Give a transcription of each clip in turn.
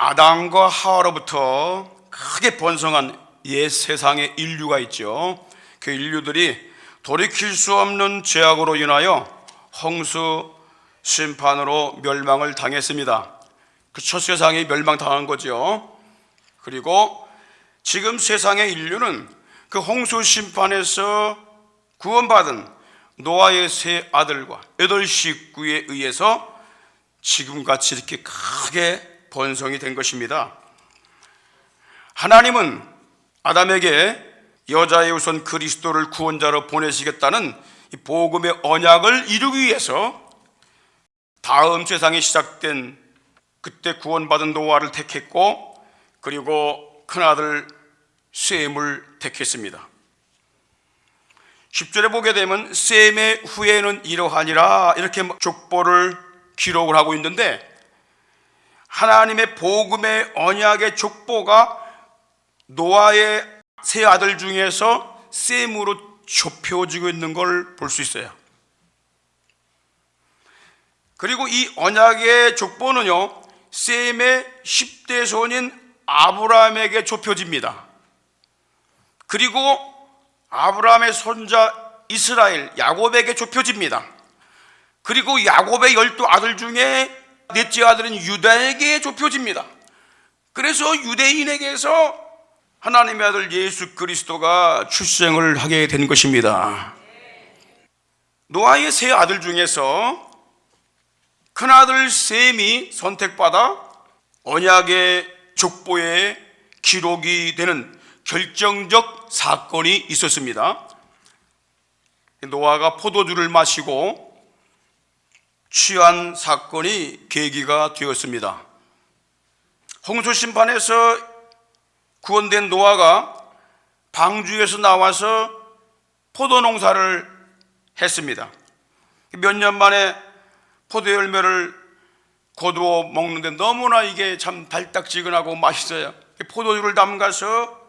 아담과 하와로부터 크게 번성한 옛 세상의 인류가 있죠. 그 인류들이 돌이킬 수 없는 죄악으로 인하여 홍수 심판으로 멸망을 당했습니다. 그 첫 세상이 멸망당한 거죠. 그리고 지금 세상의 인류는 그 홍수 심판에서 구원받은 노아의 세 아들과 8 식구에 의해서 지금같이 이렇게 크게 번성이 된 것입니다. 하나님은 아담에게 여자의 우선 그리스도를 구원자로 보내시겠다는 이 복음의 언약을 이루기 위해서 다음 세상이 시작된 그때 구원받은 노아를 택했고, 그리고 큰아들 셈을 택했습니다. 10절에 보게 되면 셈의 후예는 이러하니라, 이렇게 족보를 기록을 하고 있는데, 하나님의 복음의 언약의 족보가 노아의 세 아들 중에서 셈으로 좁혀지고 있는 걸 볼 수 있어요. 그리고 이 언약의 족보는요, 셈의 10대 손인 아브라함에게 좁혀집니다. 그리고 아브라함의 손자 이스라엘 야곱에게 좁혀집니다. 그리고 야곱의 12아들 중에 넷째 아들인 유다에게 좁혀집니다. 그래서 유대인에게서 하나님의 아들 예수 그리스도가 출생을 하게 된 것입니다. 노아의 세 아들 중에서 큰아들 셈이 선택받아 언약의 족보에 기록이 되는 결정적 사건이 있었습니다. 노아가 포도주를 마시고 취한 사건이 계기가 되었습니다. 홍수 심판에서 구원된 노아가 방주에서 나와서 포도 농사를 했습니다. 몇 년 만에 포도 열매를 거두어 먹는데 너무나 이게 참 달짝지근하고 맛있어요. 포도주를 담가서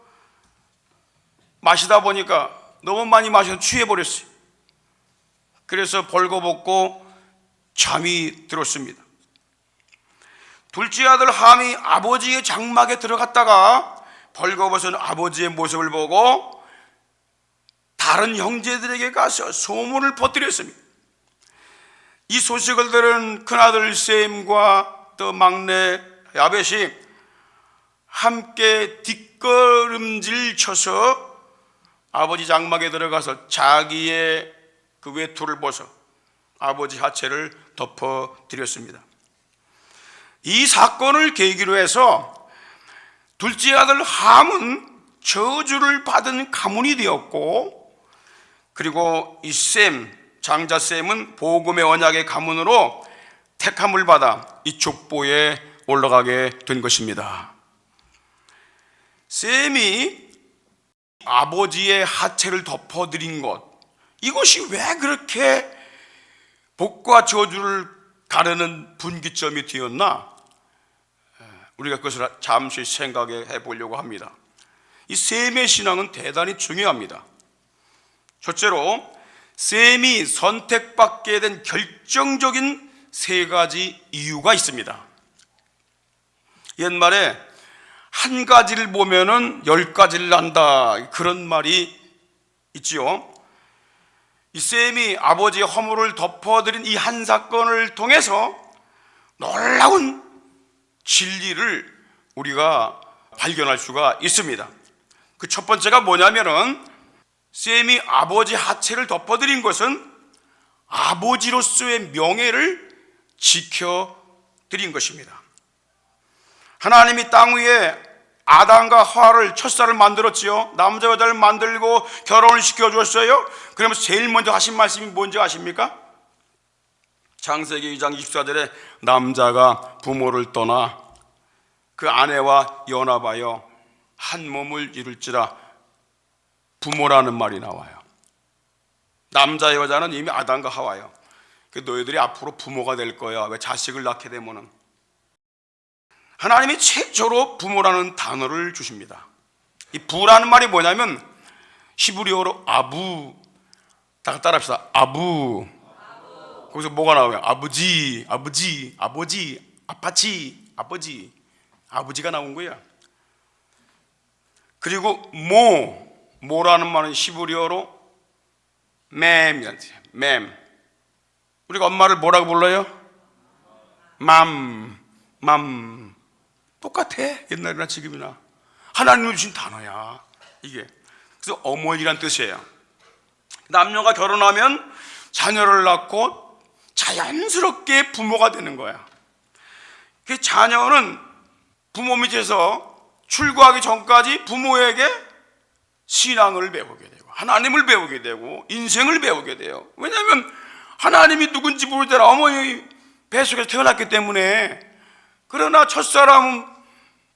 마시다 보니까 너무 많이 마셔서 취해버렸어요. 그래서 벌거벗고 잠이 들었습니다. 둘째 아들 함이 아버지의 장막에 들어갔다가 벌거벗은 아버지의 모습을 보고 다른 형제들에게 가서 소문을 퍼뜨렸습니다. 이 소식을 들은 큰아들 셈과 또 막내 야벳이 함께 뒷걸음질 쳐서 아버지 장막에 들어가서 자기의 그 외투를 벗어 아버지 하체를 덮어드렸습니다. 이 사건을 계기로 해서 둘째 아들 함은 저주를 받은 가문이 되었고, 그리고 이 셈, 장자 셈은 복음의 언약의 가문으로 택함을 받아 이 족보에 올라가게 된 것입니다. 셈이 아버지의 하체를 덮어드린 것, 이것이 왜 그렇게 복과 저주를 가르는 분기점이 되었나? 우리가 그것을 잠시 생각해 보려고 합니다. 이 셈의 신앙은 대단히 중요합니다. 첫째로 셈이 선택받게 된 결정적인 3가지 이유가 있습니다. 옛말에 한 가지를 보면은 10가지를 안다, 그런 말이 있지요. 이 셈이 아버지의 허물을 덮어드린 이 한 사건을 통해서 놀라운 진리를 우리가 발견할 수가 있습니다. 그 첫 번째가 뭐냐면은 셈이 아버지 하체를 덮어드린 것은 아버지로서의 명예를 지켜드린 것입니다. 하나님이 땅 위에 아담과 하와를 첫사를 만들었지요. 남자 여자를 만들고 결혼을 시켜주었어요. 그러면 제일 먼저 하신 말씀이 뭔지 아십니까? 창세기 2장 24절에 남자가 부모를 떠나 그 아내와 연합하여 한 몸을 이룰지라, 부모라는 말이 나와요. 남자 여자는 이미 아담과 하와예요. 너희들이 앞으로 부모가 될 거야. 왜? 자식을 낳게 되면은. 하나님이 최초로 부모라는 단어를 주십니다. 이 부라는 말이 뭐냐면 히브리어로 아부. 다 따라합시다. 아부. 거기서 뭐가 나와요? 아버지, 아버지, 아버지, 아빠치, 아버지, 아버지가 나온 거야. 그리고 모라는 말은 히브리어로 맴이란 뜻이에요. 맴. 우리가 엄마를 뭐라고 불러요? 맘. 똑같아. 옛날이나 지금이나. 하나님이 주신 단어야 이게. 그래서 어머니란 뜻이에요. 남녀가 결혼하면 자녀를 낳고 자연스럽게 부모가 되는 거야. 그 자녀는 부모 밑에서 출가하기 전까지 부모에게 신앙을 배우게 되고 하나님을 배우게 되고 인생을 배우게 돼요. 왜냐하면 하나님이 누군지 모를 때는 어머니 뱃속에서 태어났기 때문에. 그러나 첫사람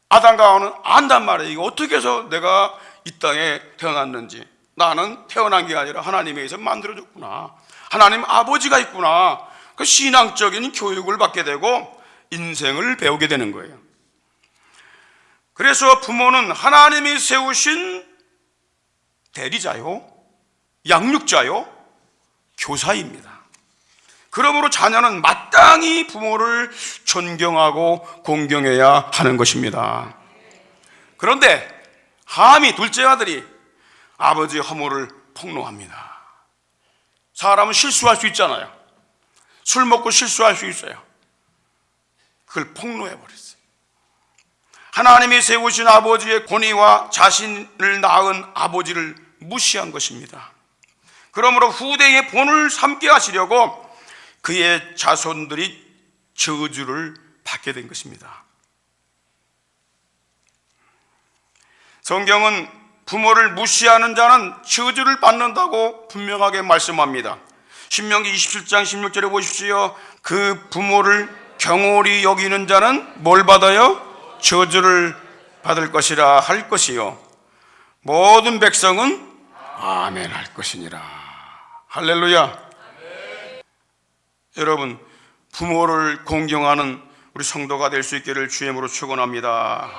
아담과 하와는 안단 말이에요. 이거 어떻게 해서 내가 이 땅에 태어났는지. 나는 태어난 게 아니라 하나님에 의해서 만들어졌구나. 하나님 아버지가 있구나. 그 신앙적인 교육을 받게 되고 인생을 배우게 되는 거예요. 그래서 부모는 하나님이 세우신 대리자요, 양육자요, 교사입니다. 그러므로 자녀는 마땅히 부모를 존경하고 공경해야 하는 것입니다. 그런데 함이 둘째 아들이 아버지의 허물을 폭로합니다. 사람은 실수할 수 있잖아요. 술 먹고 실수할 수 있어요. 그걸 폭로해버렸어요. 하나님이 세우신 아버지의 권위와 자신을 낳은 아버지를 무시한 것입니다. 그러므로 후대의 본을 삼게 하시려고 그의 자손들이 저주를 받게 된 것입니다. 성경은 부모를 무시하는 자는 저주를 받는다고 분명하게 말씀합니다. 신명기 27장 16절에 보십시오. 그 부모를 경홀히 여기는 자는 뭘 받아요? 저주를 받을 것이라 할 것이요 모든 백성은 아멘 할 것이니라. 할렐루야. 아멘. 여러분, 부모를 공경하는 우리 성도가 될 수 있기를 주의 이름으로 축원합니다.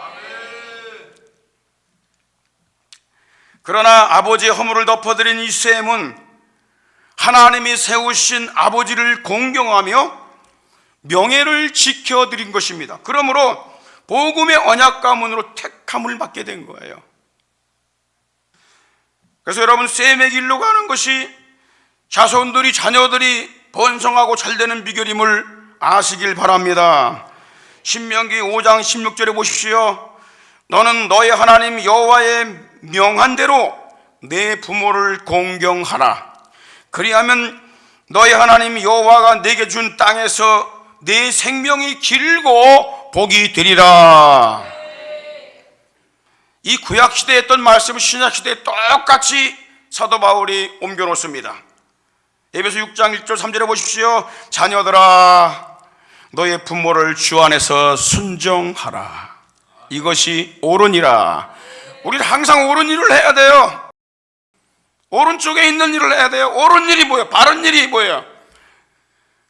그러나 아버지의 허물을 덮어드린 이 셈은 하나님이 세우신 아버지를 공경하며 명예를 지켜드린 것입니다. 그러므로 복음의 언약 가문으로 택함을 받게 된 거예요. 그래서 여러분, 셈의 길로 가는 것이 자손들이 자녀들이 번성하고 잘되는 비결임을 아시길 바랍니다. 신명기 5장 16절에 보십시오. 너는 너의 하나님 여호와의 명한 대로 내 부모를 공경하라. 그리하면 너의 하나님 여호와가 내게 준 땅에서 내 생명이 길고 복이 되리라. 이 구약시대에 했던 말씀을 신약시대에 똑같이 사도 바울이 옮겨놓습니다. 에베소 6장 1절 3절에 보십시오. 자녀들아 너의 부모를 주 안에서 순종하라. 이것이 옳으니라. 우리는 항상 옳은 일을 해야 돼요. 오른쪽에 있는 일을 해야 돼요. 옳은 일이 뭐예요? 바른 일이 뭐예요?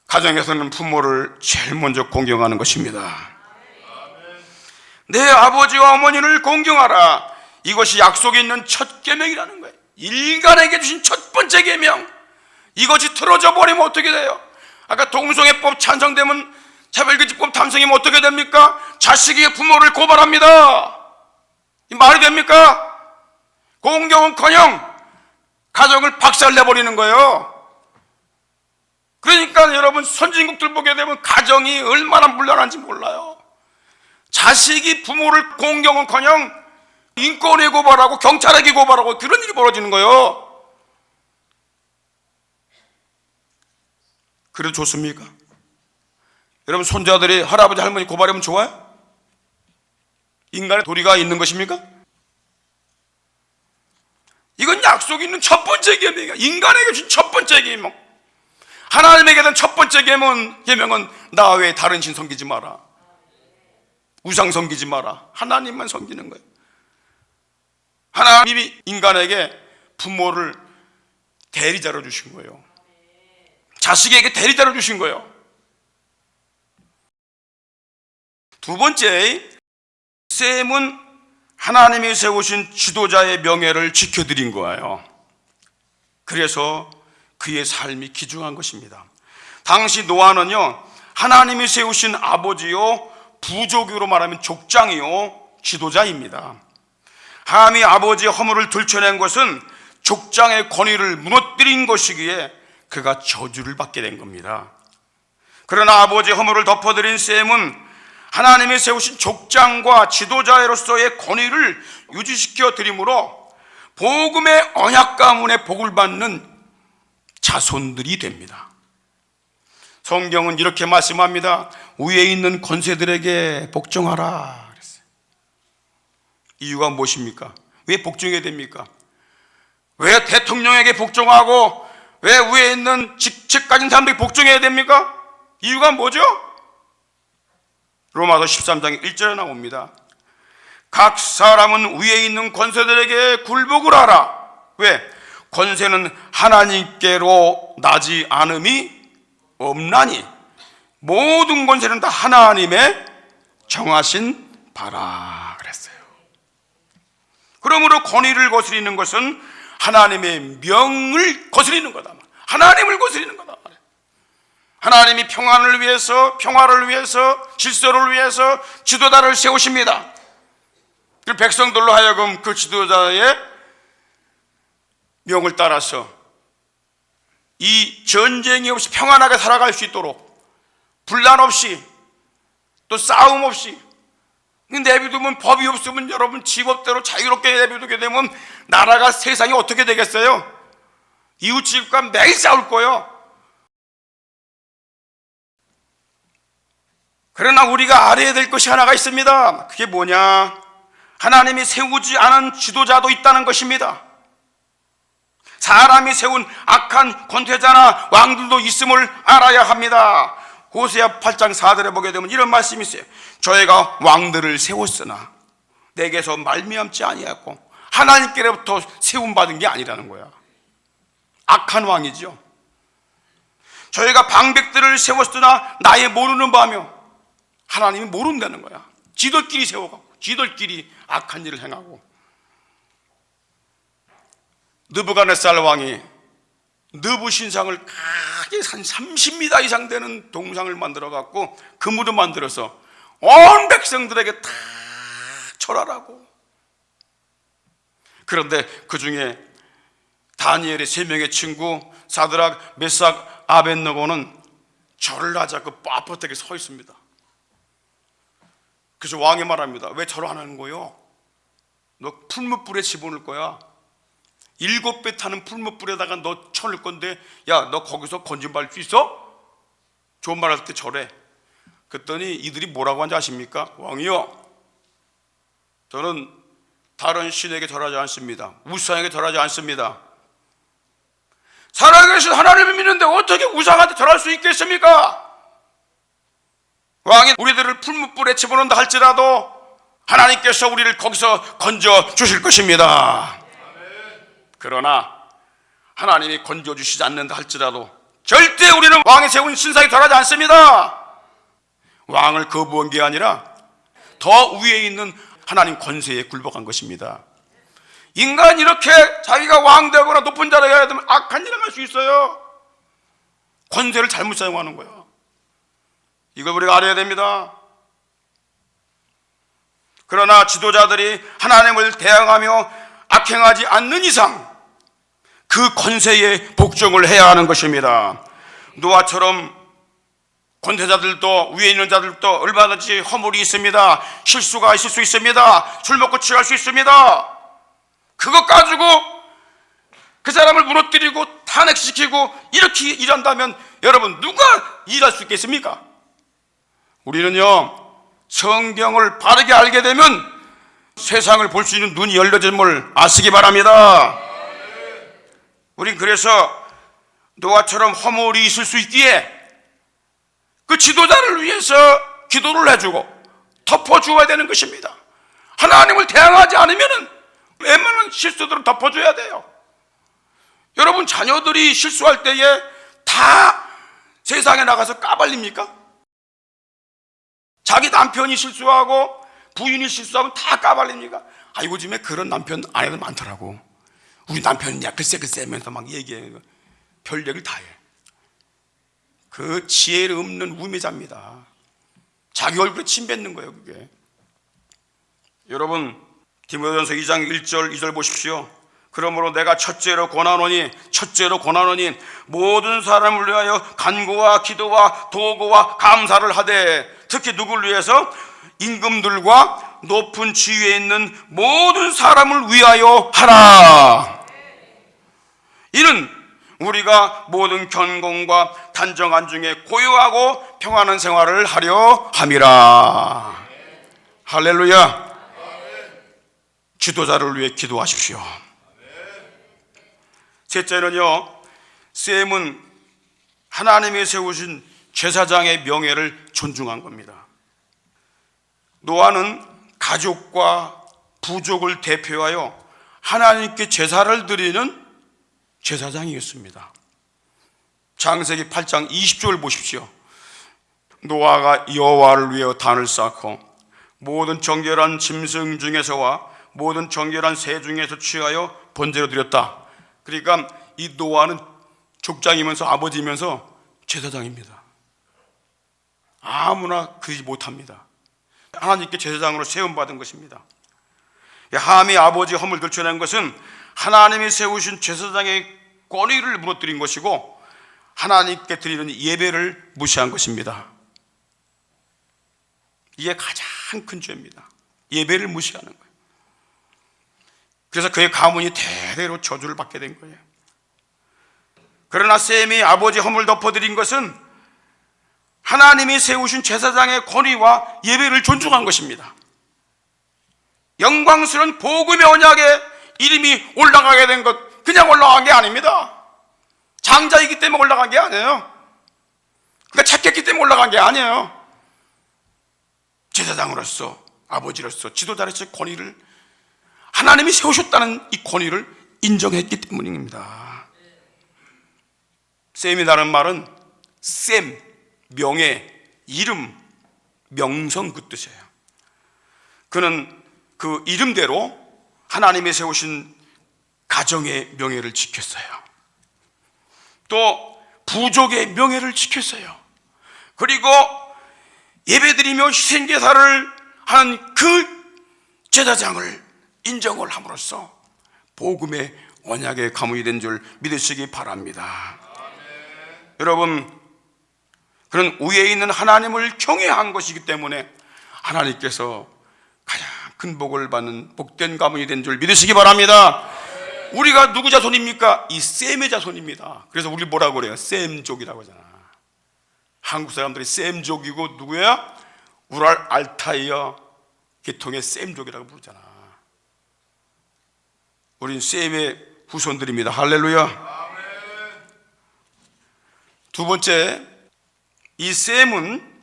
가정에서는 부모를 제일 먼저 공경하는 것입니다. 내 아버지와 어머니를 공경하라. 이것이 약속이 있는 첫 계명이라는 거예요. 인간에게 주신 첫 번째 계명. 이것이 틀어져 버리면 어떻게 돼요? 아까 동성애법 찬성되면 차별금지법 탄생이면 어떻게 됩니까? 자식이 부모를 고발합니다. 이 말이 됩니까? 공경은커녕 가정을 박살내버리는 거예요. 그러니까 여러분, 선진국들 보게 되면 가정이 얼마나 문란한지 몰라요. 자식이 부모를 공경은커녕 인권에 고발하고 경찰에게 고발하고 그런 일이 벌어지는 거예요. 그래도 좋습니까? 여러분, 손자들이 할아버지 할머니 고발하면 좋아요? 인간의 도리가 있는 것입니까? 이건 약속이 있는 첫 번째 계명이야. 인간에게 준 첫 번째 계명. 하나님에게 된 첫 번째 계명은 나 외에 다른 신 섬기지 마라. 우상 섬기지 마라. 하나님만 섬기는 거예요. 하나님이 인간에게 부모를 대리자로 주신 거예요. 자식에게 대리자로 주신 거예요. 두 번째, 셈은 하나님이 세우신 지도자의 명예를 지켜드린 거예요. 그래서 그의 삶이 귀중한 것입니다. 당시 노아는요, 하나님이 세우신 아버지요 부족으로 말하면 족장이요 지도자입니다. 함이 아버지의 허물을 들춰낸 것은 족장의 권위를 무너뜨린 것이기에 그가 저주를 받게 된 겁니다. 그러나 아버지의 허물을 덮어드린 셈은 하나님이 세우신 족장과 지도자로서의 권위를 유지시켜 드림으로 복음의 언약 가문에 복을 받는 자손들이 됩니다. 성경은 이렇게 말씀합니다. 위에 있는 권세들에게 복종하라 그랬어요. 이유가 무엇입니까? 왜 복종해야 됩니까? 왜 대통령에게 복종하고 왜 위에 있는 직책 가진 사람들에게 복종해야 됩니까? 이유가 뭐죠? 로마서 13장 1절에 나옵니다. 각 사람은 위에 있는 권세들에게 굴복을 하라. 왜? 권세는 하나님께로 나지 않음이 없나니 모든 권세는 다 하나님의 정하신 바라 그랬어요. 그러므로 권위를 거스리는 것은 하나님의 명을 거스리는 거다. 하나님을 거스리는 거다. 하나님이 평안을 위해서, 평화를 위해서, 질서를 위해서 지도자를 세우십니다. 그 백성들로 하여금 그 지도자의 명을 따라서 이 전쟁이 없이 평안하게 살아갈 수 있도록 분란 없이 또 싸움 없이 내비두면 법이 없으면 여러분 지법대로 자유롭게 내비두게 되면 나라가 세상이 어떻게 되겠어요? 이웃집과 매일 싸울 거예요. 그러나 우리가 알아야 될 것이 하나가 있습니다. 그게 뭐냐? 하나님이 세우지 않은 지도자도 있다는 것입니다. 사람이 세운 악한 권태자나 왕들도 있음을 알아야 합니다. 호세아 8장 4절에 보게 되면 이런 말씀이 있어요. 저희가 왕들을 세웠으나 내게서 말미암지 아니하였고 하나님께로부터 세움받은 게 아니라는 거야. 악한 왕이죠. 저희가 방백들을 세웠으나 나의 모르는 바며 하나님이 모른다는 거야. 지들끼리 세워가고 지들끼리 악한 일을 행하고. 느부갓네살 왕이 느부 신상을 크게 한 30m 이상 되는 동상을 만들어 갖고 금으로 만들어서 온 백성들에게 다 절하라고. 그런데 그 중에 다니엘의 3명의 친구 사드락, 메삭, 아벳느고는 절을 하자고 빳빳하게 서 있습니다. 그래서 왕이 말합니다. 왜 절을 안 하는 거요? 너 풀무불에 집어넣을 거야. 7배 타는 풀무불에다가 너 쳐넣을 건데 야, 너 거기서 건진받을 수 있어? 좋은 말 할 때 절해. 그랬더니 이들이 뭐라고 하는지 아십니까? 왕이요, 저는 다른 신에게 절하지 않습니다. 우상에게 절하지 않습니다. 살아계신 하나님을 믿는데 어떻게 우상한테 절할 수 있겠습니까? 왕이 우리들을 풀무불에 집어넣는다 할지라도 하나님께서 우리를 거기서 건져 주실 것입니다. 그러나 하나님이 건져 주시지 않는다 할지라도 절대 우리는 왕이 세운 신상에 절하지 않습니다. 왕을 거부한 게 아니라 더 위에 있는 하나님 권세에 굴복한 것입니다. 인간이 이렇게 자기가 왕 되거나 높은 자리에 가야 되면 악한 일을 할 수 있어요. 권세를 잘못 사용하는 거예요. 이걸 우리가 알아야 됩니다. 그러나 지도자들이 하나님을 대항하며 악행하지 않는 이상 그 권세에 복종을 해야 하는 것입니다. 노아처럼 권세자들도 위에 있는 자들도 얼마든지 허물이 있습니다. 실수가 있을 수 있습니다. 술 먹고 취할 수 있습니다. 그것 가지고 그 사람을 무너뜨리고 탄핵시키고 이렇게 일한다면 여러분 누가 일할 수 있겠습니까? 우리는요, 성경을 바르게 알게 되면 세상을 볼 수 있는 눈이 열려짐을 아시기 바랍니다. 우린 그래서 노아처럼 허물이 있을 수 있기에 그 지도자를 위해서 기도를 해주고 덮어주어야 되는 것입니다. 하나님을 대항하지 않으면 웬만한 실수들은 덮어줘야 돼요. 여러분 자녀들이 실수할 때에 다 세상에 나가서 까발립니까? 자기 남편이 실수하고 부인이 실수하면 다 까발립니까? 아, 요즘에 그런 남편 아내들 많더라고. 우리 남편이 글쎄 하면서 막 얘기해. 별 얘기를 다 해. 그 지혜를 없는 우매자입니다. 자기 얼굴에 침 뱉는 거예요, 그게. 여러분, 디모데전서 2장 1절 2절 보십시오. 그러므로 내가 첫째로 권하노니 모든 사람을 위하여 간구와 기도와 도구와 감사를 하되, 특히 누구를 위해서? 임금들과 높은 지위에 있는 모든 사람을 위하여 하라. 이는 우리가 모든 견공과 단정한 중에 고요하고 평안한 생활을 하려 함이라. 할렐루야. 지도자를 위해 기도하십시오. 셋째는요, 셈은 하나님이 세우신 제사장의 명예를 존중한 겁니다. 노아는 가족과 부족을 대표하여 하나님께 제사를 드리는 제사장이었습니다. 창세기 8장 20절 보십시오. 노아가 여호와를 위하여 단을 쌓고 모든 정결한 짐승 중에서와 모든 정결한 새 중에서 취하여 번제로 드렸다. 그러니까 이 노아는 족장이면서 아버지면서 제사장입니다. 아무나 그러지 못합니다. 하나님께 제사장으로 세움받은 것입니다. 함이 아버지 허물 들춰낸 것은 하나님이 세우신 제사장의 권위를 무너뜨린 것이고 하나님께 드리는 예배를 무시한 것입니다. 이게 가장 큰 죄입니다. 예배를 무시하는 거예요. 그래서 그의 가문이 대대로 저주를 받게 된 거예요. 그러나 셈이 아버지 허물 덮어드린 것은 하나님이 세우신 제사장의 권위와 예배를 존중한 것입니다. 영광스러운 복음의 언약에 이름이 올라가게 된 것, 그냥 올라간 게 아닙니다. 장자이기 때문에 올라간 게 아니에요. 그러니까 착했기 때문에 올라간 게 아니에요. 제사장으로서, 아버지로서, 지도자로서의 권위를, 하나님이 세우셨다는 이 권위를 인정했기 때문입니다. 셈이라는 말은 셈, 명예, 이름, 명성 그 뜻이에요. 그는 그 이름대로 하나님이 세우신 가정의 명예를 지켰어요. 또 부족의 명예를 지켰어요. 그리고 예배드리며 희생제사를 하는 그 제사장을 인정을 함으로써 복음의 언약의 가문이 된 줄 믿으시기 바랍니다. 여러분, 그런 위에 있는 하나님을 경외한 것이기 때문에 하나님께서 가장 큰 복을 받는 복된 가문이 된 줄 믿으시기 바랍니다. 우리가 누구 자손입니까? 이 셈의 자손입니다. 그래서 우리 뭐라고 그래요? 셈족이라고 하잖아. 한국 사람들이 셈족이고 누구야? 우랄 알타이어 계통의 셈족이라고 부르잖아. 우린 셈의 후손들입니다. 할렐루야. 두 번째, 이 셈은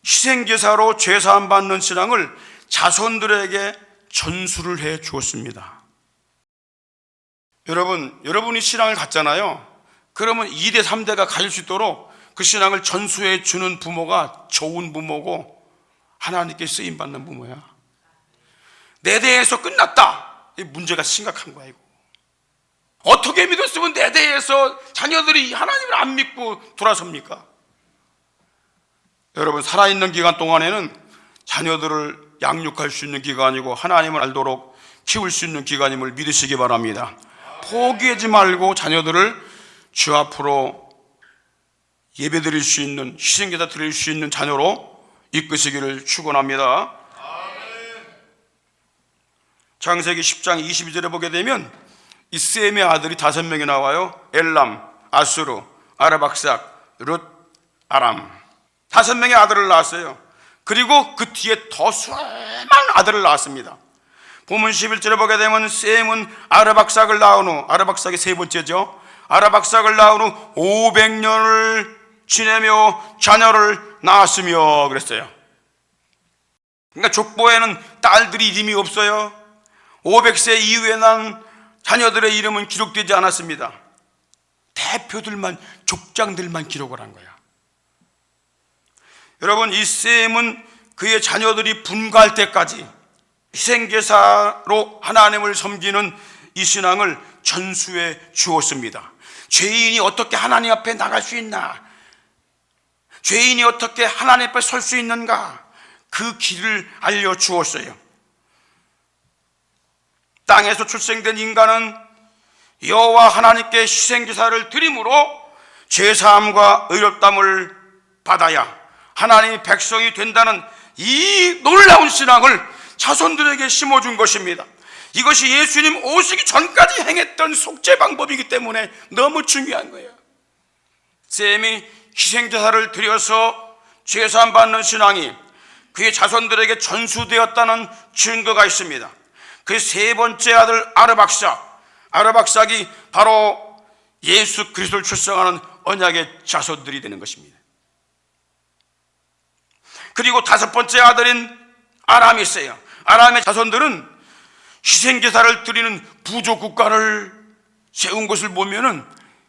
희생제사로 죄사함 받는 신앙을 자손들에게 전수를 해 주었습니다. 여러분이 신앙을 갖잖아요. 그러면 2대 3대가 가질 수 있도록 그 신앙을 전수해 주는 부모가 좋은 부모고 하나님께 쓰임받는 부모야. 내 대에서 끝났다, 이 문제가 심각한 거야. 이거 어떻게 믿었으면 내 대에서 자녀들이 하나님을 안 믿고 돌아섭니까? 여러분, 살아있는 기간 동안에는 자녀들을 양육할 수 있는 기간이고 하나님을 알도록 키울 수 있는 기간임을 믿으시기 바랍니다. 포기하지 말고 자녀들을 주 앞으로 예배드릴 수 있는, 희생제사 드릴 수 있는 자녀로 이끄시기를 축원합니다. 창세기 10장 22절에 보게 되면 이 셈의 아들이 5명이 나와요. 엘람, 아수르, 아르박삭, 룻, 아람. 5명의 아들을 낳았어요. 그리고 그 뒤에 더 수많은 아들을 낳았습니다. 본문 11절에 보게 되면 셈은 아르박삭을 낳은 후, 아르박삭이 세 번째죠. 아르박삭을 낳은 후 500년을 지내며 자녀를 낳았으며 그랬어요. 그러니까 족보에는 딸들이 이름이 없어요. 500세 이후에 난 자녀들의 이름은 기록되지 않았습니다. 대표들만, 족장들만 기록을 한 거야. 여러분, 이 셈은 그의 자녀들이 분가할 때까지 희생제사로 하나님을 섬기는 이 신앙을 전수해 주었습니다. 죄인이 어떻게 하나님 앞에 나갈 수 있나? 죄인이 어떻게 하나님 앞에 설 수 있는가, 그 길을 알려주었어요. 땅에서 출생된 인간은 여호와 하나님께 희생제사를 드림으로 죄사함과 의롭다함을 받아야 하나님의 백성이 된다는 이 놀라운 신앙을 자손들에게 심어준 것입니다. 이것이 예수님 오시기 전까지 행했던 속죄 방법이기 때문에 너무 중요한 거예요. 셈이 희생제사를 드려서 죄사함 받는 신앙이 그의 자손들에게 전수되었다는 증거가 있습니다. 그 세 번째 아들 아르박삭이 바로 예수 그리스도를 출생하는 언약의 자손들이 되는 것입니다. 그리고 다섯 번째 아들인 아람이 있어요. 아람의 자손들은 희생제사를 드리는 부족국가를 세운 것을 보면은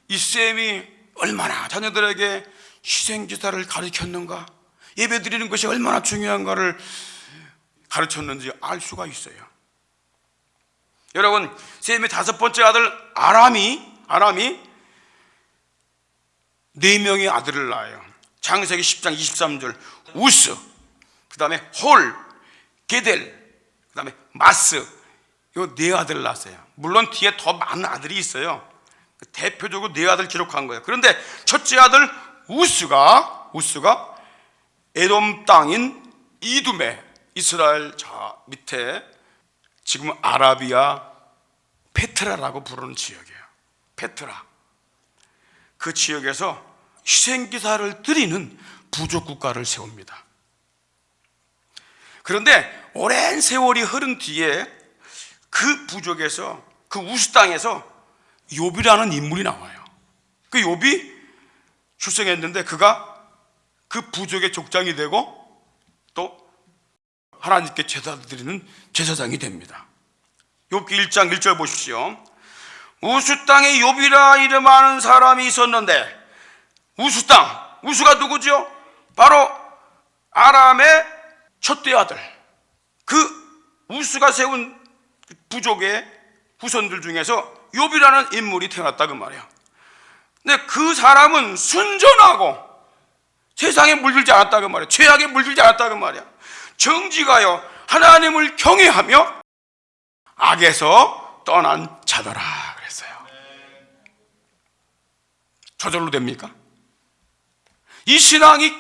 이 셈이 얼마나 자녀들에게 희생제사를 가르쳤는가, 예배 드리는 것이 얼마나 중요한가를 가르쳤는지 알 수가 있어요. 여러분, 셈의 다섯 번째 아들 아람이 4명의 아들을 낳아요. 창세기 10장 23절 우스, 그 다음에 홀, 게델, 그 다음에 마스, 요 4아들을 낳았어요. 물론 뒤에 더 많은 아들이 있어요. 대표적으로 4아들 기록한 거예요. 그런데 첫째 아들 우스가 에돔 땅인 이둠에, 이스라엘 저 밑에 지금 아라비아 페트라라고 부르는 지역이에요. 페트라. 그 지역에서 희생제사를 드리는 부족국가를 세웁니다. 그런데 오랜 세월이 흐른 뒤에 그 부족에서, 그 우스 땅에서 욥이라는 인물이 나와요. 그 욥이 출생했는데 그가 그 부족의 족장이 되고 또 하나님께 제사 드리는 제사장이 됩니다. 욥기 1장 1절 보십시오. 우스 땅에 욥이라 이름하는 사람이 있었는데, 우스 땅, 우스가 누구죠? 바로 아람의 첫째 아들. 그 우스가 세운 부족의 후손들 중에서 욥이라는 인물이 태어났다 그 말이야. 근데 그 사람은 순전하고 세상에 물들지 않았다 그 말이야. 죄악에 물들지 않았다 그 말이야. 정직하여 하나님을 경외하며 악에서 떠난 자더라 그랬어요. 저절로 됩니까? 이 신앙이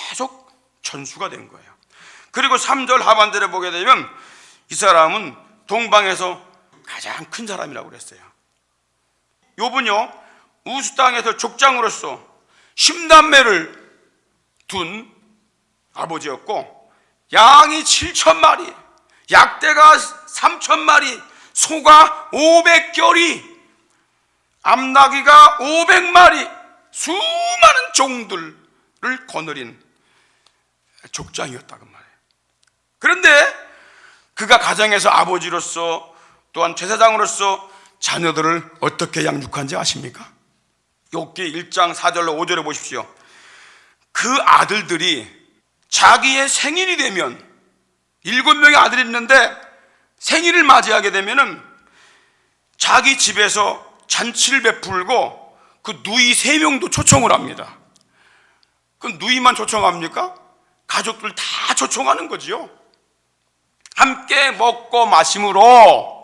계속 전수가 된 거예요. 그리고 3절 하반절에 보게 되면 이 사람은 동방에서 가장 큰 사람이라고 그랬어요. 욥은요, 우스 땅에서 족장으로서 10남매를 둔 아버지였고, 양이 7,000마리, 약대가 3,000마리, 소가 500결이, 암나귀가 500마리, 수많은 종들을 거느린 족장이었다고 말해요. 그런데 그가 가정에서 아버지로서 또한 제사장으로서 자녀들을 어떻게 양육한지 아십니까? 욥기 1장 4절로 5절에 보십시오. 그 아들들이 자기의 생일이 되면, 7명의 아들이 있는데 생일을 맞이하게 되면은 자기 집에서 잔치를 베풀고 그 누이 3명도 초청을 합니다. 그 누이만 초청합니까? 가족들 다 초청하는 거지요. 함께 먹고 마심으로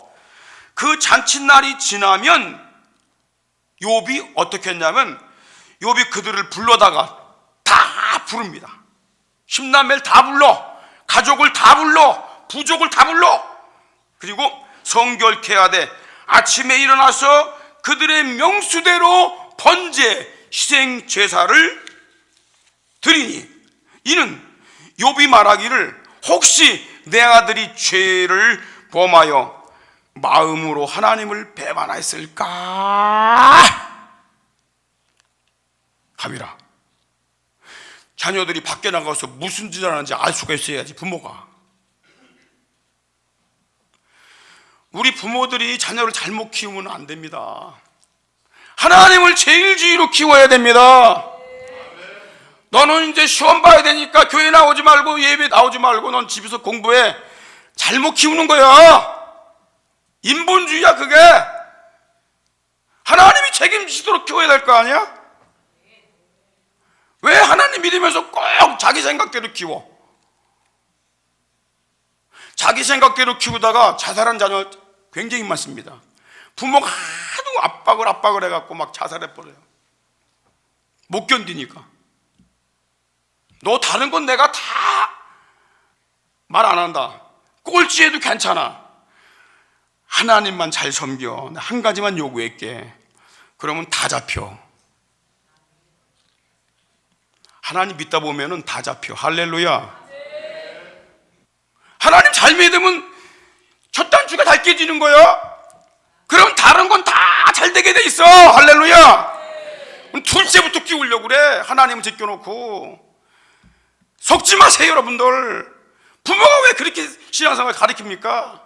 그 잔칫날이 지나면 욥이 어떻게 했냐면, 욥이 그들을 불러다가 다 부릅니다. 10남매를 다 불러, 가족을 다 불러, 부족을 다 불러. 그리고 성결케 하되 아침에 일어나서 그들의 명수대로 번제 희생 제사를 드리니, 이는 욥이 말하기를 혹시 내 아들이 죄를 범하여 마음으로 하나님을 배반하였을까 함이라. 자녀들이 밖에 나가서 무슨 짓을 하는지 알 수가 있어야지, 부모가. 우리 부모들이 자녀를 잘못 키우면 안 됩니다. 하나님을 제일주의로 키워야 됩니다. 너는 이제 시험 봐야 되니까 교회 나오지 말고 예배 나오지 말고 넌 집에서 공부해. 잘못 키우는 거야. 인본주의야 그게. 하나님이 책임지도록 키워야 될 거 아니야? 왜 하나님 믿으면서 꼭 자기 생각대로 키워? 자기 생각대로 키우다가 자살한 자녀 굉장히 많습니다. 부모가 하도 압박을 해갖고 막 자살해버려요. 못 견디니까. 너 다른 건 내가 다 말 안 한다. 꼴찌해도 괜찮아. 하나님만 잘 섬겨. 한 가지만 요구할게. 그러면 다 잡혀. 하나님 믿다 보면은 다 잡혀. 할렐루야. 하나님 잘 믿으면 첫 단추가 잘 깨지는 거야. 그럼 다른 건 다 잘 되게 돼 있어. 할렐루야. 둘째부터 끼우려고 그래. 하나님을 제껴놓고. 속지 마세요, 여러분들. 부모가 왜 그렇게 신앙생활 가르칩니까?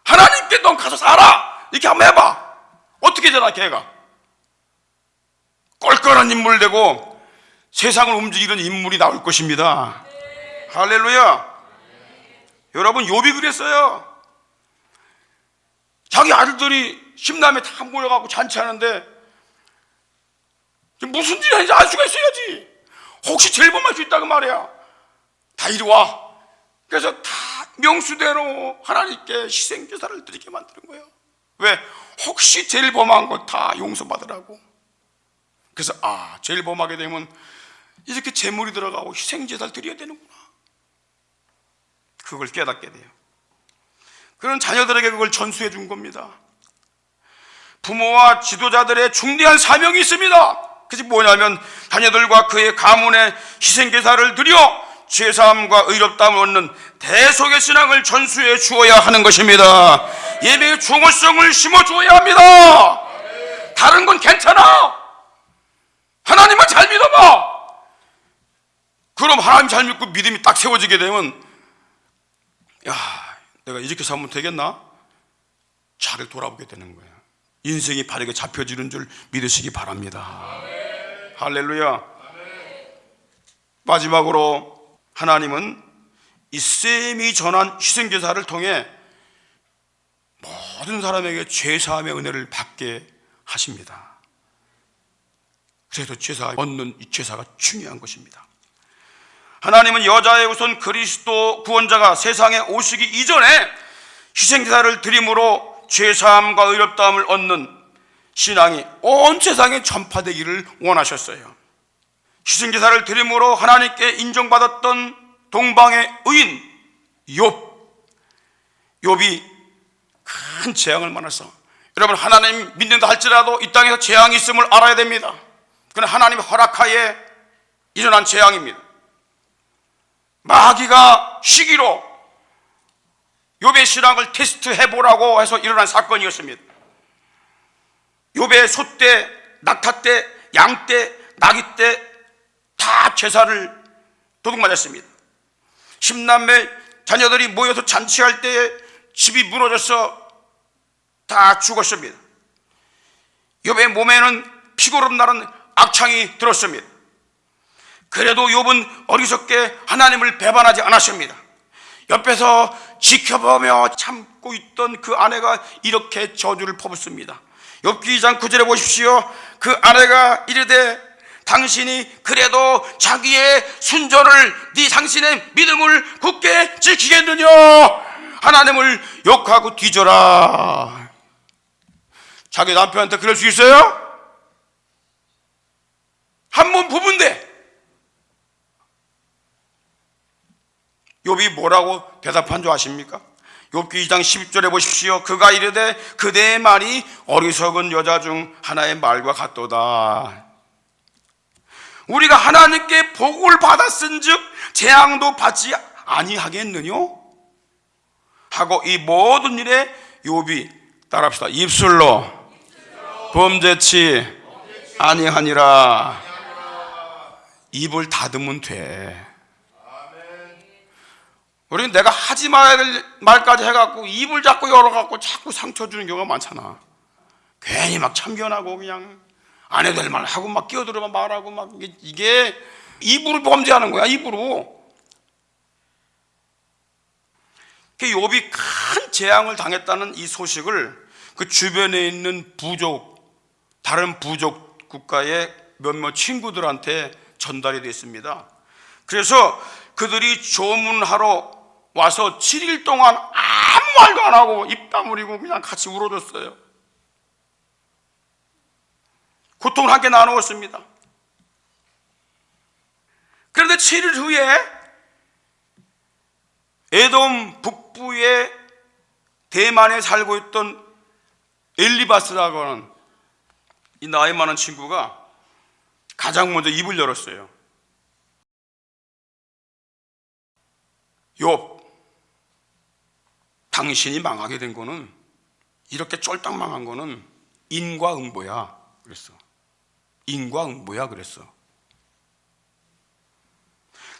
하나님께 넌 가서 살아. 이렇게 한번 해봐. 어떻게 되나 걔가. 껄껄한 인물 되고 세상을 움직이는 인물이 나올 것입니다. 할렐루야. 여러분, 욥이 그랬어요. 자기 아들들이 십남에 다 모여가고 잔치하는데 무슨 일이 하는지 알 수가 있어야지. 혹시 제일 범할 수 있다고 말이야. 다 이리 와. 그래서 다 명수대로 하나님께 희생제사를 드리게 만드는 거예요. 왜? 혹시 제일 범한 거 다 용서받으라고. 그래서 제일 범하게 되면 이렇게 제물이 들어가고 희생제사를 드려야 되는구나. 그걸 깨닫게 돼요. 그런 자녀들에게 그걸 전수해 준 겁니다. 부모와 지도자들의 중대한 사명이 있습니다. 그것이 뭐냐면 자녀들과 그의 가문에 희생제사를 드려 죄사함과 의롭다함을 얻는 대속의 신앙을 전수해 주어야 하는 것입니다. 예배의 중요성을 심어주어야 합니다. 다른 건 괜찮아. 하나님만 잘 믿어봐. 그럼 하나님 잘 믿고 믿음이 딱 세워지게 되면 내가 이렇게 살면 되겠나? 차를 돌아보게 되는 거예요. 인생이 바르게 잡혀지는 줄 믿으시기 바랍니다. 할렐루야. 마지막으로 하나님은 이 셈이 전한 희생제사를 통해 모든 사람에게 죄사함의 은혜를 받게 하십니다. 그래서 죄사 얻는 이 죄사가 중요한 것입니다. 하나님은 여자의 우선 그리스도 구원자가 세상에 오시기 이전에 희생제사를 드림으로 죄사함과 의롭다함을 얻는 신앙이 온 세상에 전파되기를 원하셨어요. 희생제사를 드림으로 하나님께 인정받았던 동방의 의인 욥이 큰 재앙을 만났어. 여러분, 하나님 믿는다 할지라도 이 땅에서 재앙이 있음을 알아야 됩니다. 그건 하나님의 허락하에 일어난 재앙입니다. 마귀가 시기로 욥의 신앙을 테스트해보라고 해서 일어난 사건이었습니다. 욥의 소떼, 낙타떼, 양떼, 나귀떼 다 제사를 도둑맞았습니다. 10남매 자녀들이 모여서 잔치할 때에 집이 무너져서 다 죽었습니다. 욥의 몸에는 피고름 나는 악창이 들었습니다. 그래도 욥은 어리석게 하나님을 배반하지 않았습니다. 옆에서 지켜보며 참고 있던 그 아내가 이렇게 저주를 퍼붓습니다. 욥기 2장 9절에 보십시오. 그 아내가 이르되 당신이 그래도 자기의 순전을 당신의 믿음을 굳게 지키겠느냐? 하나님을 욕하고 뒤져라. 자기 남편한테 그럴 수 있어요? 한 몸 부부인데. 욥이 뭐라고 대답한 줄 아십니까? 욥기 2장 12절에 보십시오. 그가 이르되 그대의 말이 어리석은 여자 중 하나의 말과 같도다. 우리가 하나님께 복을 받았은즉 재앙도 받지 아니하겠느냐? 하고 이 모든 일에 욥이 따라합시다. 입술로 범죄치 아니하니라. 입을 닫으면 돼. 우리는 내가 하지 말아야 될 말까지 해갖고 입을 자꾸 열어갖고 자꾸 상처 주는 경우가 많잖아. 괜히 막 참견하고 그냥 안 해도 될 말 하고 막 끼어들어만 말하고 막 이게 입으로 범죄하는 거야. 입으로. 욥이 큰 재앙을 당했다는 이 소식을 그 주변에 있는 부족, 다른 부족 국가의 몇몇 친구들한테 전달이 됐습니다. 그래서 그들이 조문하러 와서 7일 동안 아무 말도 안 하고 입 다물고 그냥 같이 울어줬어요. 고통을 함께 나누었습니다. 그런데 7일 후에 에돔 북부의 대만에 살고 있던 엘리바스라고 하는 이 나이 많은 친구가 가장 먼저 입을 열었어요. 욥, 당신이 망하게 된 거는, 이렇게 쫄딱 망한 거는 인과응보야 그랬어. 인과응보야 그랬어.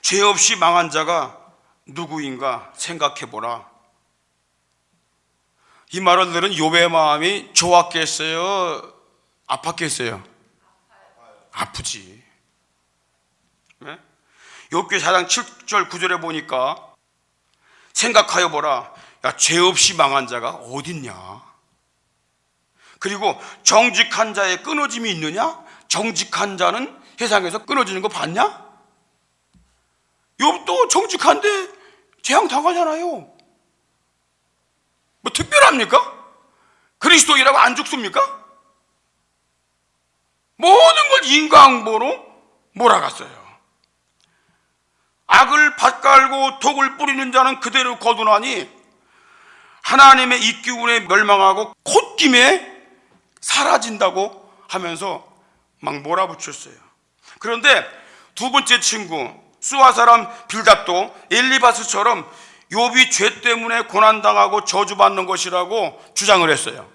죄 없이 망한 자가 누구인가 생각해보라. 이 말을 들은 욥의 마음이 좋았겠어요? 아팠겠어요? 아프지. 네? 욥기 4장 7절 9절에 보니까 생각하여 보라. 야, 죄 없이 망한 자가 어딨냐? 그리고 정직한 자의 끊어짐이 있느냐? 정직한 자는 세상에서 끊어지는 거 봤냐? 욥도 정직한데 재앙 당하잖아요. 뭐 특별합니까? 그리스도인이라고 안 죽습니까? 모든 걸 인과응보로 몰아갔어요. 악을 밭갈고 독을 뿌리는 자는 그대로 거두나니 하나님의 입기운에 멸망하고 콧김에 사라진다고 하면서 막 몰아붙였어요. 그런데 두 번째 친구 수아 사람 빌닷도 엘리바스처럼 욥이 죄 때문에 고난당하고 저주받는 것이라고 주장을 했어요.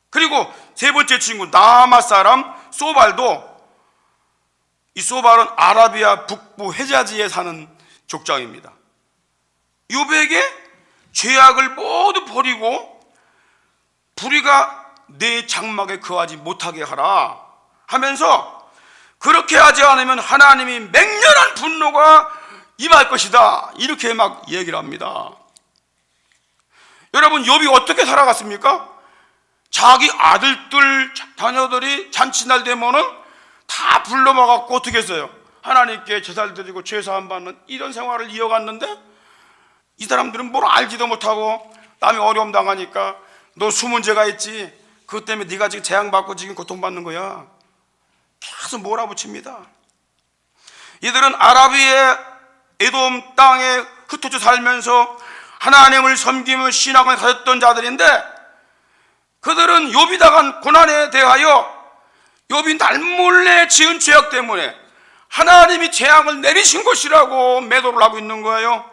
그리고 세 번째 친구 나아마 사람 소발도, 이 소발은 아라비아 북부 헤자지에 사는 족장입니다. 욥에게 죄악을 모두 버리고 불의가 내 장막에 거하지 못하게 하라 하면서, 그렇게 하지 않으면 하나님이 맹렬한 분노가 임할 것이다, 이렇게 막 얘기를 합니다. 여러분, 욥이 어떻게 살아갔습니까? 자기 아들들 자녀들이 잔치날 되면은 다 불러모아갖고 어떻게 했어요? 하나님께 제사를 드리고 죄사함 받는 이런 생활을 이어갔는데, 이 사람들은 뭘 알지도 못하고 남이 어려움 당하니까 너 숨은 죄가 있지, 그것 때문에 네가 지금 재앙받고 지금 고통받는 거야, 계속 몰아붙입니다. 이들은 아라비의 에돔 땅에 흩어져 살면서 하나님을 섬기며 신앙을 가졌던 자들인데, 그들은 욥이 당한 고난에 대하여 욥이 날몰래 지은 죄악 때문에 하나님이 재앙을 내리신 것이라고 매도를 하고 있는 거예요.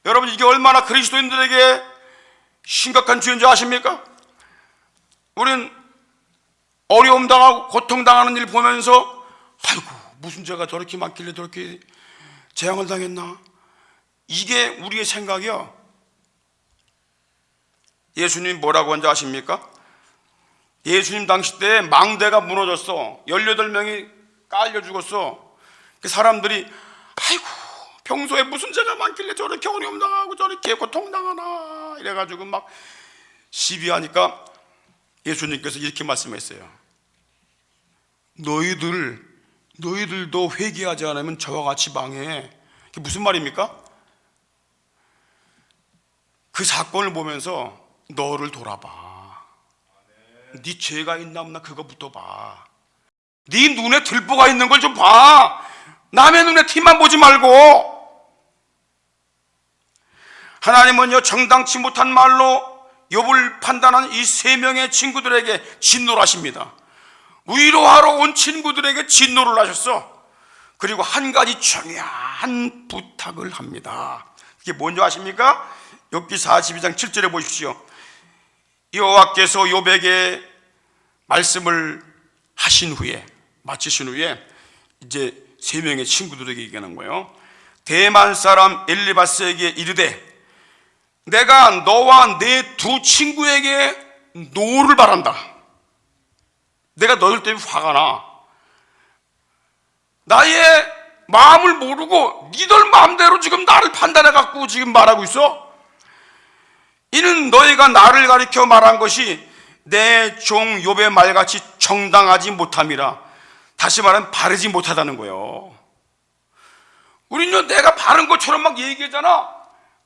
여러분, 이게 얼마나 그리스도인들에게 심각한 죄인지 아십니까? 우린 어려움 당하고 고통 당하는 일 보면서 아이고, 무슨 죄가 저렇게 많길래 저렇게 재앙을 당했나? 이게 우리의 생각이요. 예수님 뭐라고 한지 아십니까? 예수님 당시 때 망대가 무너졌어. 18명이 깔려 죽었어. 그 사람들이 아이고, 평소에 무슨 죄가 많길래 저렇게 어려움 당하고 저렇게 고통 당하나 이래가지고 막 시비하니까 예수님께서 이렇게 말씀했어요. 너희들도 회개하지 않으면 저와 같이 망해. 그게 무슨 말입니까? 그 사건을 보면서 너를 돌아봐. 네 죄가 있나 없나 그거부터 봐. 네 눈에 들보가 있는 걸 좀 봐. 남의 눈에 티만 보지 말고. 하나님은요, 정당치 못한 말로 욥을 판단한 이 세 명의 친구들에게 진노를 하십니다. 위로하러 온 친구들에게 진노를 하셨어. 그리고 한 가지 중요한 부탁을 합니다. 그게 뭔지 아십니까? 욥기 42장 7절에 보십시오. 여호와께서 욥에게 말씀을 하신 후에, 마치신 후에 이제 세 명의 친구들에게 얘기하는 거예요. 대만 사람 엘리바스에게 이르되 내가 너와 내 두 친구에게 노를 바란다. 내가 너희 때문에 화가 나. 나의 마음을 모르고 니들 마음대로 지금 나를 판단해 갖고 지금 말하고 있어. 이는 너희가 나를 가리켜 말한 것이 내 종 욥의 말같이 정당하지 못함이라. 다시 말하면 바르지 못하다는 거예요. 우리는 내가 바른 것처럼 막 얘기하잖아.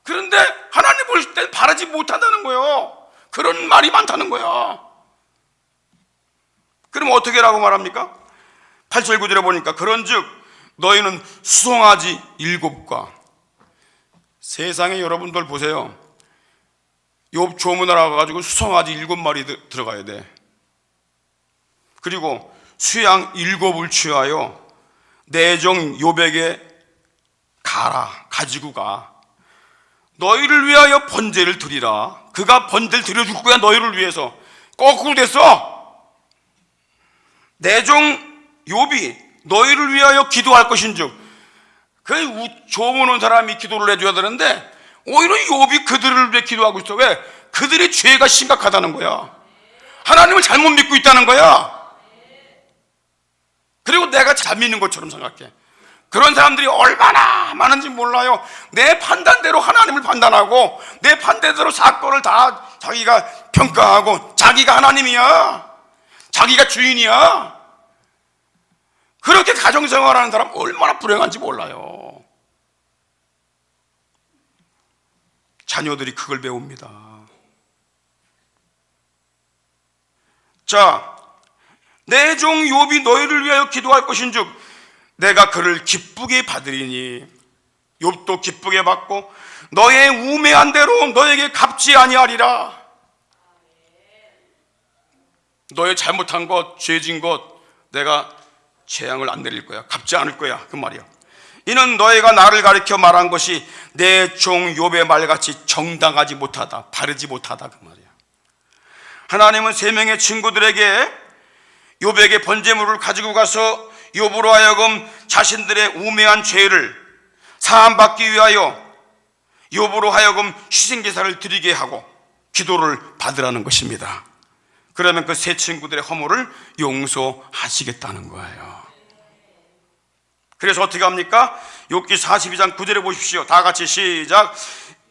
그런데 하나님 보실 때 바르지 못한다는 거예요. 그런 말이 많다는 거야. 그럼 어떻게 라고 말합니까? 8절 9절에 보니까 그런즉 너희는 수송아지 7과. 세상에 여러분들 보세요. 욥 조문하러 가가지고 수송아지 7마리 들어가야 돼. 그리고 수양 7을 취하여 내 종 욥에게 가라, 가지고 가. 너희를 위하여 번제를 드리라. 그가 번제를 드려줄 거야, 너희를 위해서. 거꾸로 됐어. 내 종 욥이 너희를 위하여 기도할 것인즉, 그 조문 온 사람이 기도를 해줘야 되는데 오히려 욥이 그들을 위해 기도하고 있어. 왜? 그들의 죄가 심각하다는 거야. 하나님을 잘못 믿고 있다는 거야. 그리고 내가 잘 믿는 것처럼 생각해. 그런 사람들이 얼마나 많은지 몰라요. 내 판단대로 하나님을 판단하고 내 판단대로 사건을 다 자기가 평가하고 자기가 하나님이야, 자기가 주인이야. 그렇게 가정생활하는 사람 얼마나 불행한지 몰라요. 자녀들이 그걸 배웁니다. 자, 내 종 욥이 너희를 위하여 기도할 것인즉 내가 그를 기쁘게 받으리니. 욥도 기쁘게 받고 너의 우매한 대로 너에게 갚지 아니하리라. 너의 잘못한 것, 죄진 것 내가 재앙을 안 내릴 거야. 갚지 않을 거야. 그 말이야. 이는 너희가 나를 가리켜 말한 것이 내 종 욥의 말같이 정당하지 못하다, 바르지 못하다, 그 말이야. 하나님은 3명의 친구들에게 욥에게 번제물을 가지고 가서 욥으로 하여금 자신들의 우매한 죄를 사함받기 위하여 욥으로 하여금 희생제사를 드리게 하고 기도를 받으라는 것입니다. 그러면 그 세 친구들의 허물을 용서하시겠다는 거예요. 그래서 어떻게 합니까? 욥기 42장 9절에 보십시오. 다 같이 시작.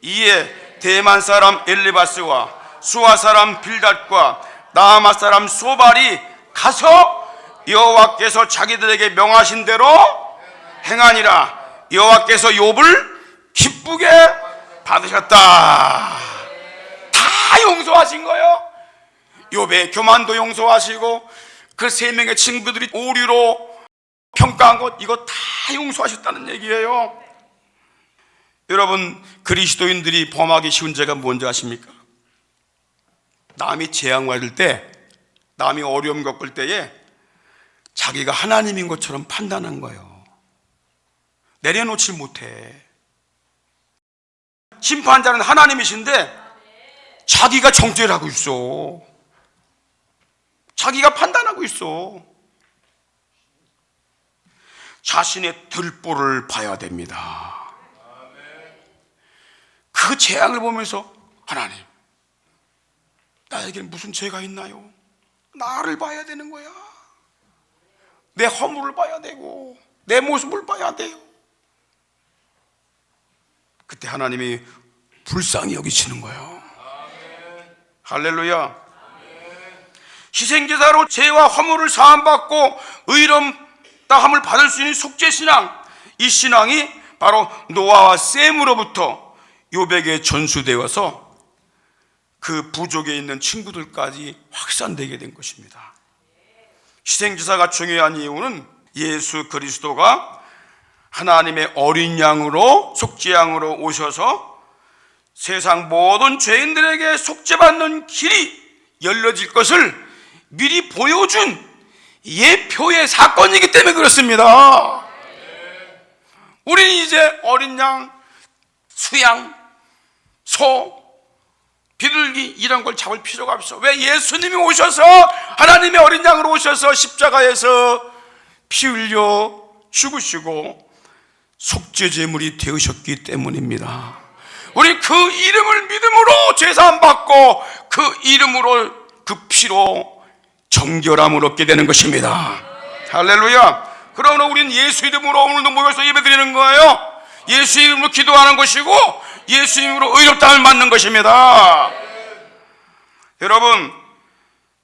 이에 대만 사람 엘리바스와 수아 사람 빌닷과 나아마 사람 소발이 가서 여호와께서 자기들에게 명하신 대로 행하니라. 여호와께서 욥을 기쁘게 받으셨다. 다 용서하신 거예요. 욥의 교만도 용서하시고 그 3명의 친구들이 오류로 평가한 것, 이거 다 용서하셨다는 얘기예요. 여러분, 그리스도인들이 범하기 쉬운 죄가 뭔지 아십니까? 남이 재앙 받을 때, 남이 어려움 겪을 때에 자기가 하나님인 것처럼 판단한 거예요. 내려놓질 못해. 심판자는 하나님이신데 자기가 정죄를 하고 있어. 자기가 판단하고 있어. 자신의 들보를 봐야 됩니다. 그 재앙을 보면서 하나님, 나에게는 무슨 죄가 있나요? 나를 봐야 되는 거야. 내 허물을 봐야 되고 내 모습을 봐야 돼요. 그때 하나님이 불쌍히 여기시는 거예요. 할렐루야. 희생제사로 죄와 허물을 사함받고 의롭다함을 받을 수 있는 속죄신앙, 이 신앙이 바로 노아와 셈으로부터 욥에게 전수되어서 그 부족에 있는 친구들까지 확산되게 된 것입니다. 희생제사가 중요한 이유는 예수 그리스도가 하나님의 어린 양으로, 속죄양으로 오셔서 세상 모든 죄인들에게 속죄받는 길이 열려질 것을 미리 보여준 예표의 사건이기 때문에 그렇습니다. 우리는 이제 어린 양, 수양, 소, 비둘기 이런 걸 잡을 필요가 없어. 왜? 예수님이 오셔서 하나님의 어린 양으로 오셔서 십자가에서 피 흘려 죽으시고 속죄제물이 되으셨기 때문입니다. 우리 그 이름을 믿음으로 죄사함 받고 그 이름으로 그 피로 정결함을 얻게 되는 것입니다. 할렐루야. 그러므로 우리는 예수 이름으로 오늘도 모여서 예배드리는 거예요. 예수 이름으로 기도하는 것이고 예수 이름으로 의롭다함을 받는 것입니다. 여러분,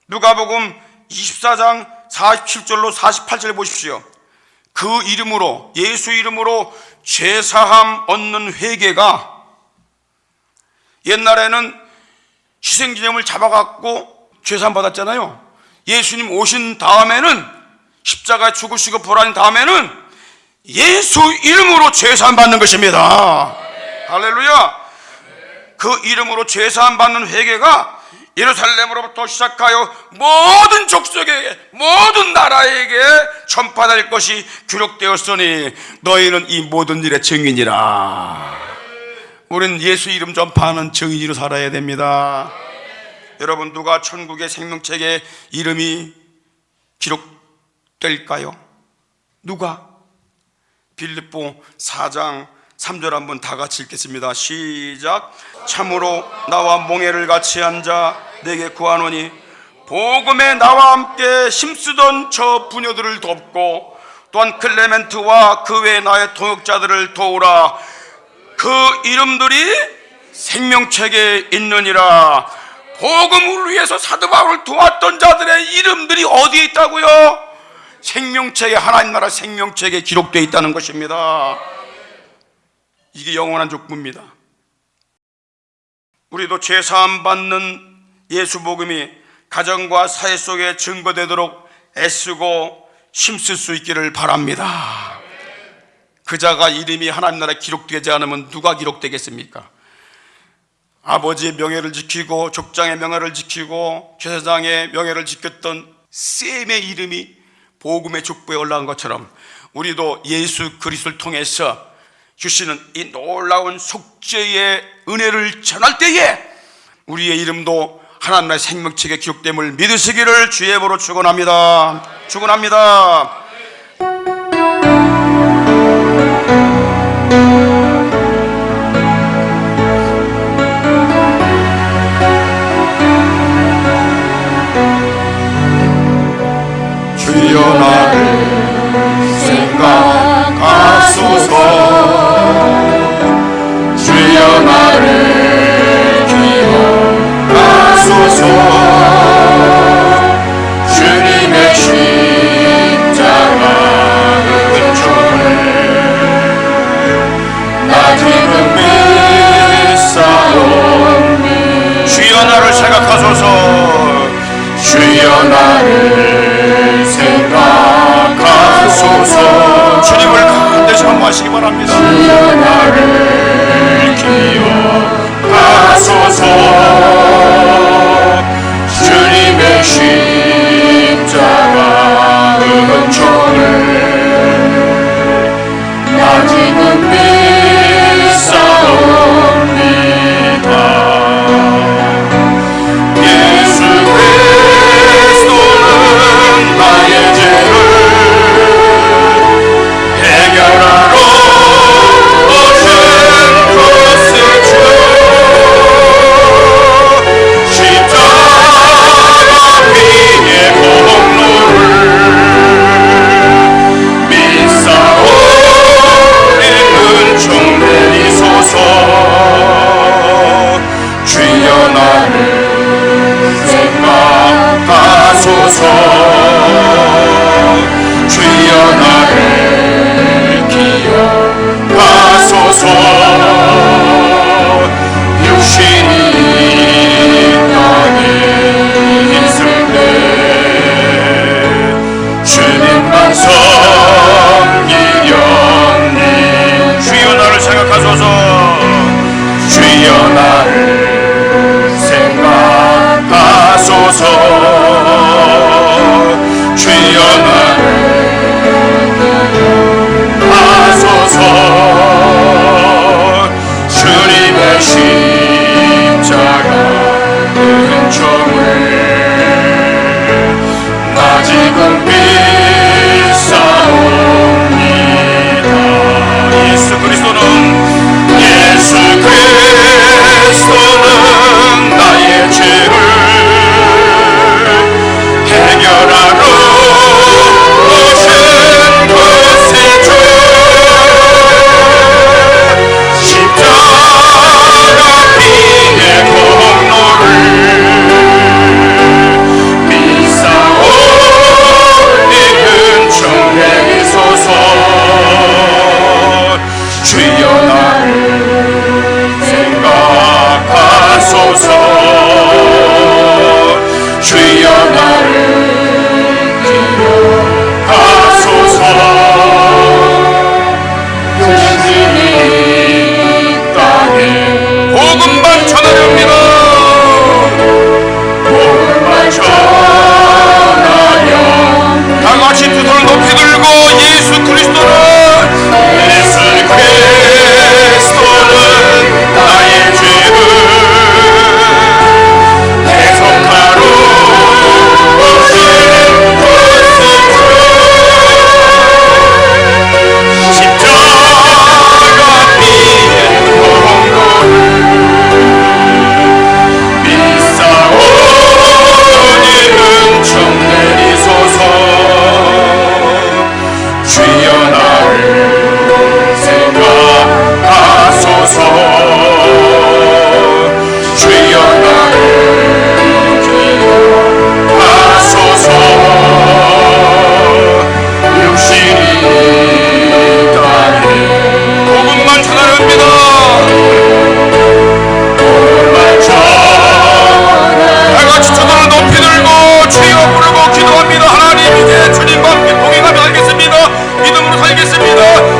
누가복음 24장 47절로 48절 보십시오. 그 이름으로, 예수 이름으로 죄사함 얻는 회개가, 옛날에는 희생기념을 잡아갖고 죄사함 받았잖아요. 예수님 오신 다음에는, 십자가에 죽으시고 부활한 다음에는 예수 이름으로 죄사함 받는 것입니다. 할렐루야. 그 이름으로 죄사함 받는 회개가 예루살렘으로부터 시작하여 모든 족속에게, 모든 나라에게 전파될 것이 기록되었으니 너희는 이 모든 일의 증인이라. 우리는 예수 이름 전파하는 증인으로 살아야 됩니다. 여러분, 누가 천국의 생명책에 이름이 기록될까요? 누가? 빌립보 4장 3절 한번 다 같이 읽겠습니다. 시작. 참으로 나와 몽해를 같이 앉아 내게 구하노니 복음에 나와 함께 힘쓰던 저 부녀들을 돕고 또한 클레멘트와 그 외 나의 동역자들을 도우라. 그 이름들이 생명책에 있느니라. 복음을 위해서 사도 바울을 도왔던 자들의 이름들이 어디에 있다고요? 생명책에, 하나님 나라 생명책에 기록되어 있다는 것입니다. 이게 영원한 족보입니다. 우리도 죄사함 받는 예수 복음이 가정과 사회 속에 증거되도록 애쓰고 힘쓸 수 있기를 바랍니다. 그자가 이름이 하나님 나라에 기록되지 않으면 누가 기록되겠습니까? 아버지의 명예를 지키고 족장의 명예를 지키고 제사장의 명예를 지켰던 셈의 이름이 복음의 족보에 올라간 것처럼 우리도 예수 그리스도를 통해서 주시는 이 놀라운 속죄의 은혜를 전할 때에 우리의 이름도 하나님 나라의 생명책에 기록됨을 믿으시기를 주의 이름으로 축원합니다. 축원합니다. 주여 나를 생각하소서. 주여 나를 기억하소서. 주님의 십자가 은총을 나 지금 믿사오니. 주여 나를 생각하소서. 주여 나를 생각하소서. 주님을 반드시 한마시기 바랍니다. 주여 나를 기억하소서. 주님의 십자가 은총을 나 지금 믿사옵니다. 예수 그리스도는 나의 죄를 해결하러 오신 것을 주 십자가 위의 공로를 믿사오니 은총 내리소서. 주여 나를 생각하소서. 주여 나를 기억하소서. 육신이 땅에 있을 때 주님만 섬기려니. 주여 나를 생각하소서. 주여 나를 생각하소서. 주여 나를 하소서. 주님의 십자가 은총을 나 지금 믿사옵니다. 예수 그리스도는 나의 죄를 해결하러 살겠습니다.